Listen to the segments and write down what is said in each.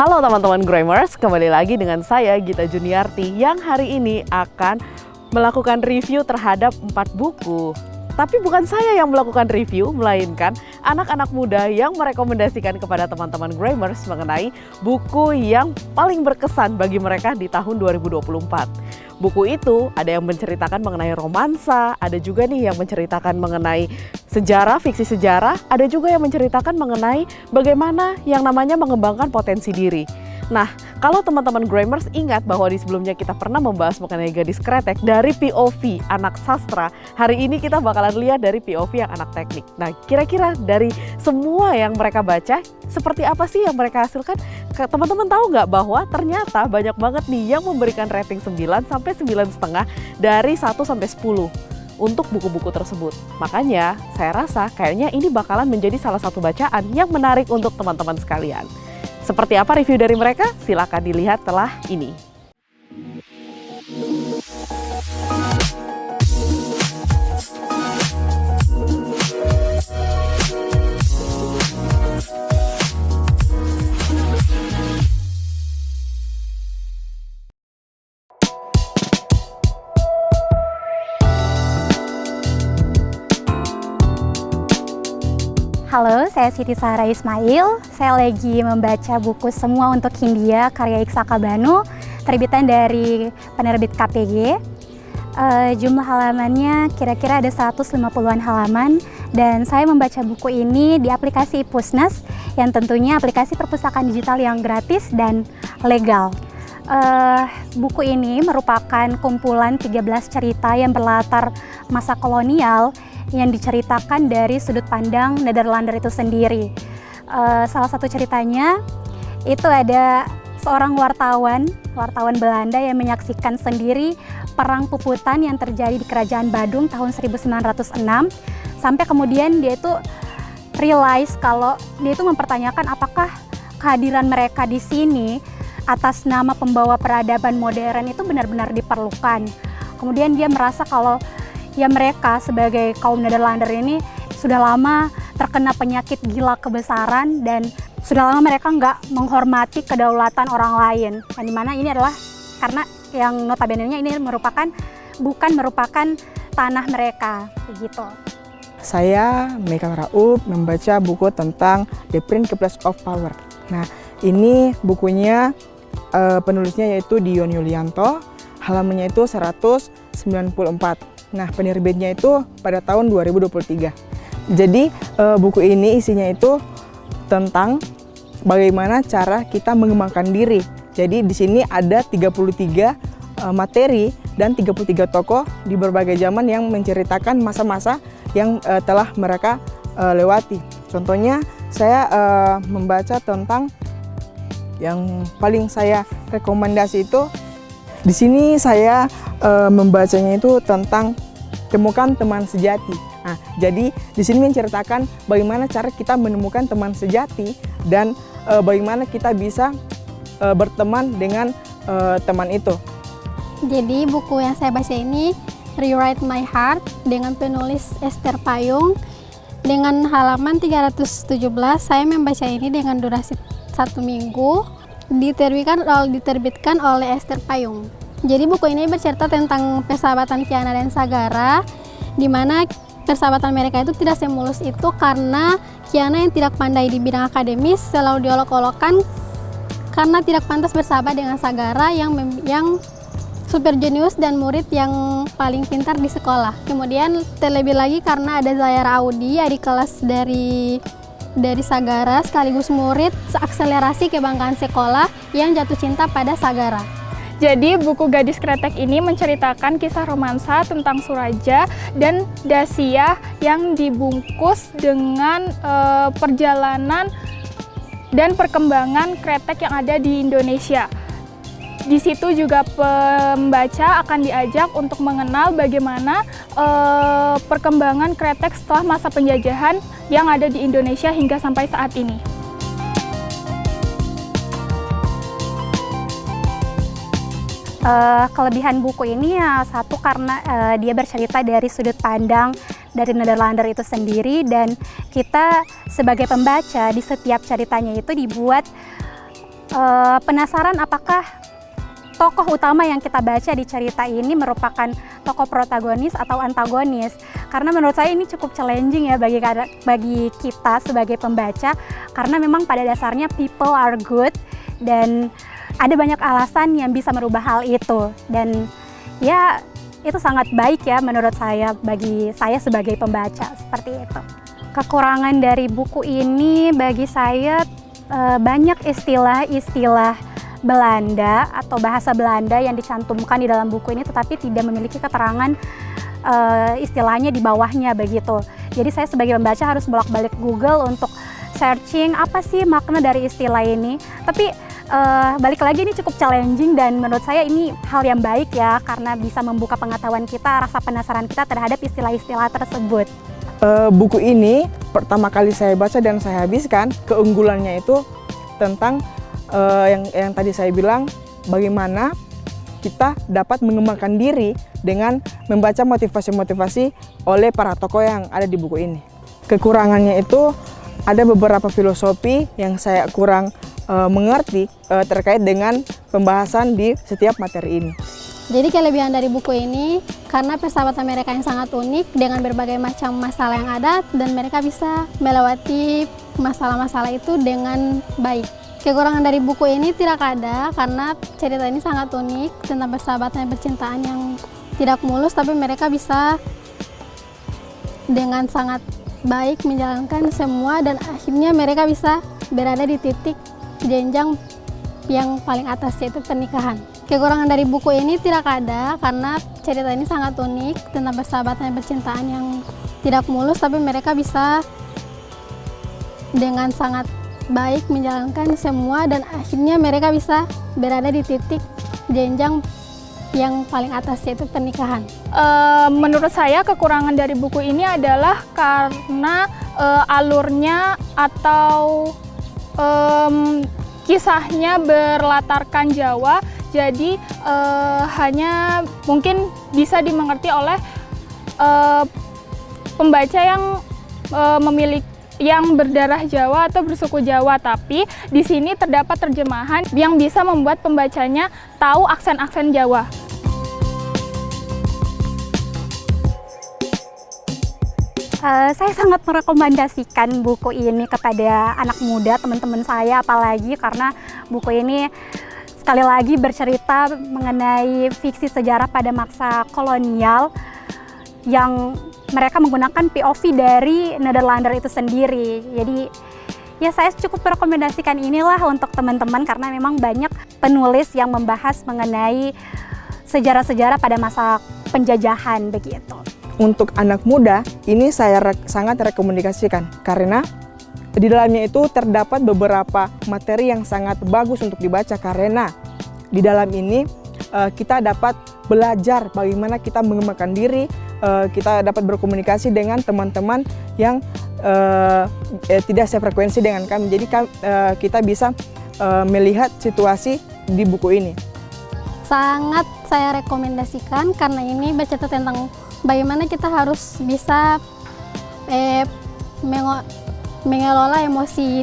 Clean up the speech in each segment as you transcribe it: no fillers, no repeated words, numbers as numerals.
Halo teman-teman Grammars, kembali lagi dengan saya Gita Juniarti yang hari ini akan melakukan review terhadap 4 buku. Tapi bukan saya yang melakukan review, melainkan anak-anak muda yang merekomendasikan kepada teman-teman Grammars mengenai buku yang paling berkesan bagi mereka di tahun 2024. Buku itu ada yang menceritakan mengenai romansa, ada juga nih yang menceritakan mengenai sejarah, fiksi sejarah, ada juga yang menceritakan mengenai bagaimana yang namanya mengembangkan potensi diri. Nah, kalau teman-teman Grammars ingat bahwa di sebelumnya kita pernah membahas mengenai gadis kretek dari POV anak sastra, hari ini kita bakalan lihat dari POV yang anak teknik. Nah, kira-kira dari semua yang mereka baca, seperti apa sih yang mereka hasilkan? Teman-teman tahu nggak bahwa ternyata banyak banget nih yang memberikan rating 9 sampai 9,5 dari 1 sampai 10 untuk buku-buku tersebut. Makanya saya rasa kayaknya ini bakalan menjadi salah satu bacaan yang menarik untuk teman-teman sekalian. Seperti apa review dari mereka? Silakan dilihat setelah ini. Halo, saya Siti Sahara Ismail. Saya lagi membaca buku Semua Untuk Hindia karya Iksaka Banu, terbitan dari penerbit KPG. Jumlah halamannya kira-kira ada 150-an halaman, dan saya membaca buku ini di aplikasi Pusnas, yang tentunya aplikasi perpustakaan digital yang gratis dan legal. Buku ini merupakan kumpulan 13 cerita yang berlatar masa kolonial yang diceritakan dari sudut pandang Nederlander itu sendiri. Salah satu ceritanya itu ada seorang wartawan Belanda yang menyaksikan sendiri perang puputan yang terjadi di Kerajaan Badung tahun 1906, sampai kemudian dia itu realize kalau dia itu mempertanyakan apakah kehadiran mereka di sini atas nama pembawa peradaban modern itu benar-benar diperlukan. Kemudian dia merasa kalau ya mereka sebagai kaum Nederlander ini sudah lama terkena penyakit gila kebesaran, dan sudah lama mereka nggak menghormati kedaulatan orang lain. Yang dimana ini adalah karena yang notabene-nya ini bukan merupakan tanah mereka, begitu. Saya Mekang Raub membaca buku tentang The Principles of Power. Nah, ini bukunya penulisnya yaitu Dion Yulianto, halamannya itu 194. Nah, penerbitnya itu pada tahun 2023. Jadi buku ini isinya itu tentang bagaimana cara kita mengembangkan diri. Jadi di sini ada 33 materi dan 33 tokoh di berbagai zaman yang menceritakan masa-masa yang telah mereka lewati. Contohnya saya membaca tentang yang paling saya rekomendasi itu di sini saya membacanya itu tentang temukan teman sejati. Nah, jadi di sini menceritakan bagaimana cara kita menemukan teman sejati dan bagaimana kita bisa berteman dengan teman itu. Jadi buku yang saya baca ini Rewrite My Heart dengan penulis Esther Payung dengan halaman 317. Saya membaca ini dengan durasi 1 minggu. Diterbitkan oleh Esther Payung. Jadi buku ini bercerita tentang persahabatan Kiana dan Sagara, di mana persahabatan mereka itu tidak semulus itu karena Kiana yang tidak pandai di bidang akademis selalu diolok-olokkan karena tidak pantas bersahabat dengan Sagara yang super jenius dan murid yang paling pintar di sekolah. Kemudian terlebih lagi karena ada Zahra Audi, adik kelas dari Sagara sekaligus murid seakselerasi kebanggaan sekolah yang jatuh cinta pada Sagara. Jadi buku Gadis Kretek ini menceritakan kisah romansa tentang Suraja dan Dasia yang dibungkus dengan perjalanan dan perkembangan kretek yang ada di Indonesia. Di situ juga pembaca akan diajak untuk mengenal bagaimana perkembangan kretek setelah masa penjajahan yang ada di Indonesia hingga sampai saat ini. Kelebihan buku ini ya satu karena dia bercerita dari sudut pandang dari Nederlander itu sendiri, dan kita sebagai pembaca di setiap ceritanya itu dibuat penasaran apakah tokoh utama yang kita baca di cerita ini merupakan tokoh protagonis atau antagonis. Karena menurut saya ini cukup challenging ya bagi kita sebagai pembaca, karena memang pada dasarnya people are good dan ada banyak alasan yang bisa merubah hal itu. Dan ya itu sangat baik ya menurut saya, bagi saya sebagai pembaca, seperti itu. Kekurangan dari buku ini bagi saya banyak istilah-istilah Belanda atau bahasa Belanda yang dicantumkan di dalam buku ini, tetapi tidak memiliki keterangan istilahnya di bawahnya begitu. Jadi saya sebagai pembaca harus bolak-balik Google untuk searching apa sih makna dari istilah ini. Tapi balik lagi ini cukup challenging dan menurut saya ini hal yang baik ya, karena bisa membuka pengetahuan kita, rasa penasaran kita terhadap istilah-istilah tersebut. Buku ini pertama kali saya baca dan saya habiskan, keunggulannya itu tentang yang tadi saya bilang, bagaimana kita dapat mengembangkan diri dengan membaca motivasi-motivasi oleh para tokoh yang ada di buku ini. Kekurangannya itu ada beberapa filosofi yang saya kurang mengerti terkait dengan pembahasan di setiap materi ini. Jadi kelebihan dari buku ini karena persahabatan mereka yang sangat unik dengan berbagai macam masalah yang ada, dan mereka bisa melewati masalah-masalah itu dengan baik. Kekurangan dari buku ini tidak ada karena cerita ini sangat unik tentang persahabatan dan percintaan yang tidak mulus, tapi mereka bisa dengan sangat baik menjalankan semua dan akhirnya mereka bisa berada di titik jenjang yang paling atas, yaitu pernikahan. Kekurangan dari buku ini tidak ada karena cerita ini sangat unik tentang persahabatan dan percintaan yang tidak mulus, tapi mereka bisa dengan sangat baik menjalankan semua dan akhirnya mereka bisa berada di titik jenjang yang paling atas, yaitu pernikahan. Menurut saya kekurangan dari buku ini adalah karena alurnya atau kisahnya berlatarkan Jawa, jadi hanya mungkin bisa dimengerti oleh pembaca yang yang berdarah Jawa atau bersuku Jawa, tapi di sini terdapat terjemahan yang bisa membuat pembacanya tahu aksen-aksen Jawa. Saya sangat merekomendasikan buku ini kepada anak muda, teman-teman saya, apalagi karena buku ini sekali lagi bercerita mengenai fiksi sejarah pada masa kolonial yang mereka menggunakan POV dari Nederlander itu sendiri. Jadi ya saya cukup merekomendasikan inilah untuk teman-teman karena memang banyak penulis yang membahas mengenai sejarah-sejarah pada masa penjajahan begitu. Untuk anak muda, ini saya sangat rekomendasikan karena di dalamnya itu terdapat beberapa materi yang sangat bagus untuk dibaca, karena di dalam ini kita dapat belajar bagaimana kita mengembangkan diri, kita dapat berkomunikasi dengan teman-teman yang tidak sefrekuensi dengan kami. Jadi kita bisa melihat situasi di buku ini. Sangat saya rekomendasikan karena ini bercerita tentang bagaimana kita harus bisa mengelola emosi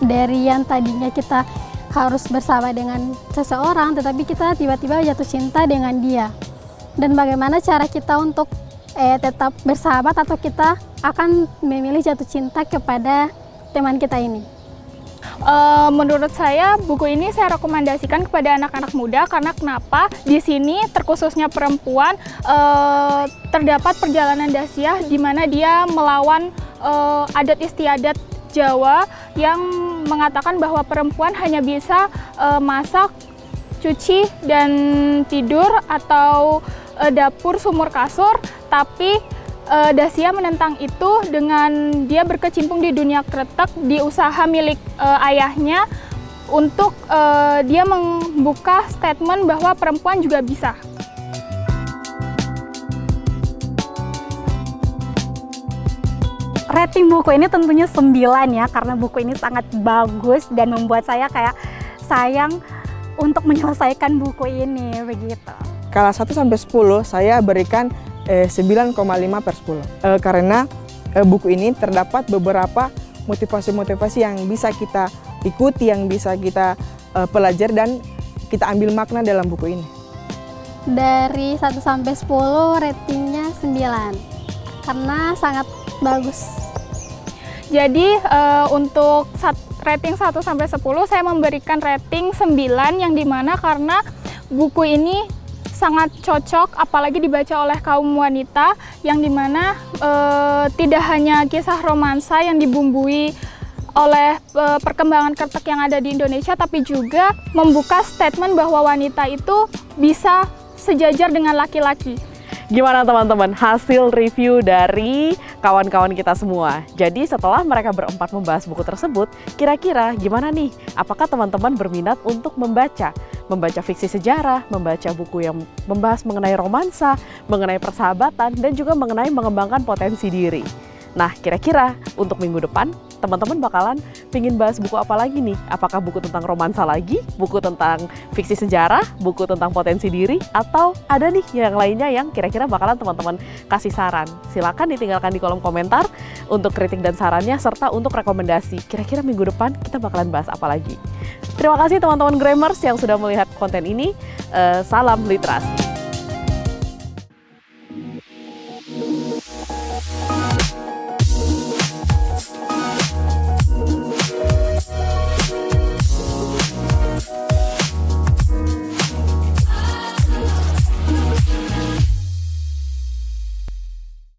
dari yang tadinya kita harus bersama dengan seseorang, tetapi kita tiba-tiba jatuh cinta dengan dia. Dan bagaimana cara kita untuk tetap bersahabat atau kita akan memilih jatuh cinta kepada teman kita ini. Menurut saya buku ini saya rekomendasikan kepada anak-anak muda karena kenapa? Di sini terkhususnya perempuan terdapat perjalanan Dasyah di mana dia melawan adat istiadat Jawa yang mengatakan bahwa perempuan hanya bisa masak, cuci, dan tidur atau dapur, sumur, kasur, tapi Dasyah menentang itu dengan dia berkecimpung di dunia kretek di usaha milik ayahnya untuk dia membuka statement bahwa perempuan juga bisa. Rating buku ini tentunya 9 ya, karena buku ini sangat bagus dan membuat saya kayak sayang untuk menyelesaikan buku ini begitu. Skala 1 sampai 10 saya berikan 9,5/10 karena buku ini terdapat beberapa motivasi-motivasi yang bisa kita ikuti, yang bisa kita pelajari dan kita ambil makna dalam buku ini? Dari 1 sampai 10 ratingnya 9 karena sangat bagus. Jadi untuk rating 1 sampai 10 saya memberikan rating 9, yang dimana karena buku ini sangat cocok apalagi dibaca oleh kaum wanita, yang dimana tidak hanya kisah romansa yang dibumbui oleh perkembangan kretek yang ada di Indonesia, tapi juga membuka statement bahwa wanita itu bisa sejajar dengan laki-laki. Gimana teman-teman hasil review dari kawan-kawan kita semua? Jadi setelah mereka berempat membahas buku tersebut, kira-kira gimana nih? Apakah teman-teman berminat untuk membaca fiksi sejarah, membaca buku yang membahas mengenai romansa, mengenai persahabatan, dan juga mengenai mengembangkan potensi diri? Nah, kira-kira untuk minggu depan, teman-teman bakalan pingin bahas buku apa lagi nih? Apakah buku tentang romansa lagi, buku tentang fiksi sejarah, buku tentang potensi diri, atau ada nih yang lainnya yang kira-kira bakalan teman-teman kasih saran? Silakan ditinggalkan di kolom komentar untuk kritik dan sarannya, serta untuk rekomendasi. Kira-kira minggu depan kita bakalan bahas apa lagi? Terima kasih teman-teman Grammers yang sudah melihat konten ini. Salam literasi.